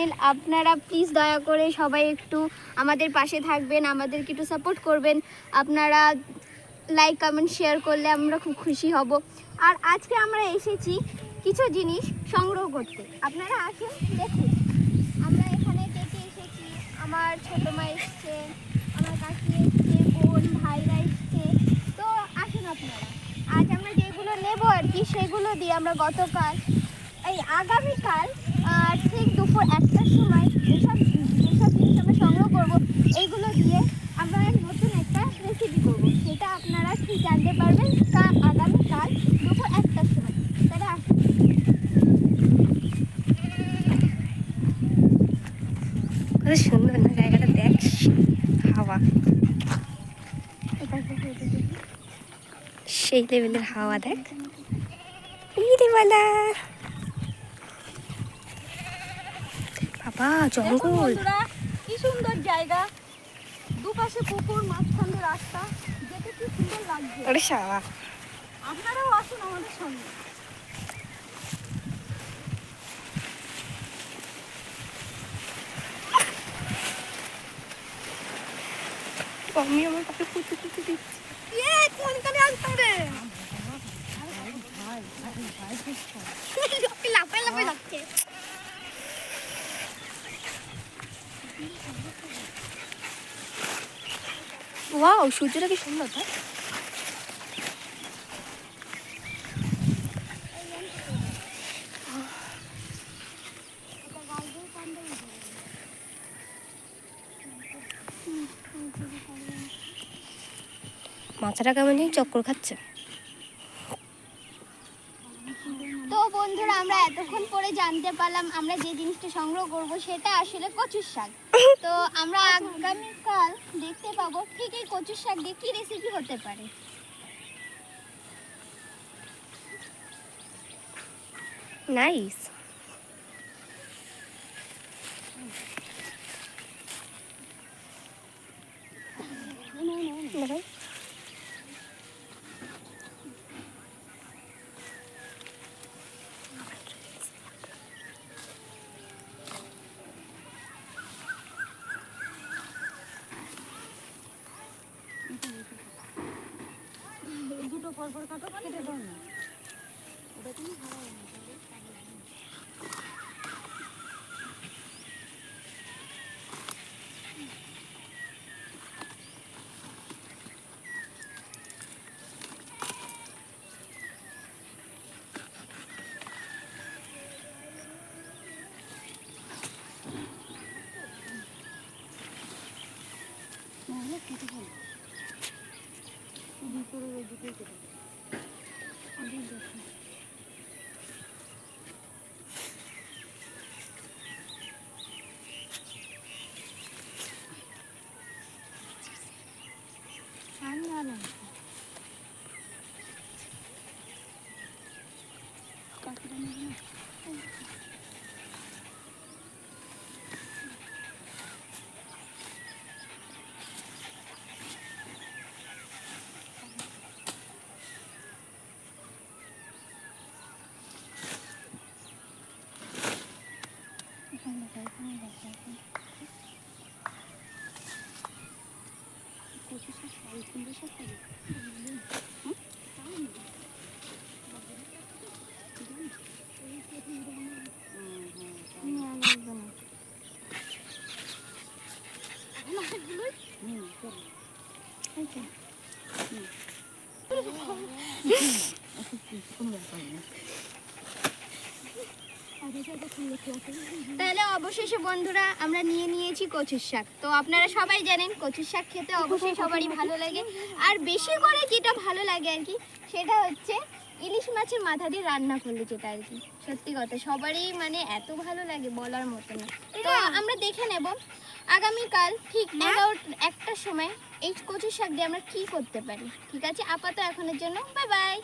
Channel. আপনারা please দয়া করে সবাই একটু আমাদের পাশে থাকবেন, আমাদেরকে একটু সাপোর্ট করবেন। আপনারা লাইক কমেন্ট শেয়ার করলে আমরা খুব খুশি হব। আর আজকে আমরা এসেছি কিছু জিনিস সংগ্রহ করতে। আপনারা আসুন দেখুন, আমরা এখানে কে কে এসেছি। আমার ছোটো মা এসছে, আমার কাকি এসছে, বোন ভাইরা এসছে। তো আসুন আপনারা, আজ আমরা যেগুলো নেব আর কি সেগুলো দিয়ে আমরা আগামীকাল ঠিক দুপুর 1টার সময় যেসব জিনিস আমরা সংগ্রহ করবো এইগুলো দিয়ে আমরা নতুন একটা রেসিপি করবো। সেটা আপনারা ঠিক জানতে পারবেন আগামীকাল দুপুর 1টার সময়। তাহলে আসুন। কত সুন্দর না জায়গাটা, দেখ হাওয়া, সেই লেভেলের হাওয়া। দেখ বাবা, জঙ্গল, কি সুন্দর জায়গা, দুপাশে পুকুর, মাঝখানে রাস্তা, যেতে কি সুন্দর লাগছে। ওরে শালা, আপনারাও আসুন আমাদের সঙ্গে। আমি আমার কাছে কুচু কুচু দিচ্ছি। কোনখানে আসতে রে? লাফাই লাফাই যাচ্ছে। ওয়াও, সূর্যটা কি সুন্দর। দেখ মাথাটা কেমন জানি চক্কর খাচ্ছে। তো বন্ধুরা, আমরা এতক্ষণ পরে জানতে পারলাম আমরা যে জিনিসটা সংগ্রহ করব সেটা আসলে কচুর শাক। তো আমরা আগামীকাল দেখতে পাবো ঠিক এই কচুর শাক দিয়ে কি রেসিপি হতে পারে। নাইস। দুটো পরপর কাটো, কেটে দাও না। ওটা তুমি ভালো হবে না। কেটে ফেলো, ভিতরে ওই দিকে কেটে ফেলো। তাহলে অবশেষে বন্ধুরা আমরা নিয়ে নিয়েছি কচুর শাক। তো আপনারা সবাই জানেন কচুর শাক খেতে অবশ্যই সবারই ভালো লাগে। আর বেশি করে যেটা ভালো লাগে আর কি সেটা হচ্ছে ইলিশ মাছের মাথা দিয়ে রান্না করলে, যেটা আর কি সত্যি কথা সবারই মানে এত ভালো লাগে বলার মতো না। তো আমরা দেখে নেব আগামীকাল ঠিক 1টার সময় এই কচুর শাক দিয়ে আমরা কি করতে পারি। ঠিক আছে, আপাতত এখনের জন্য বাই বাই।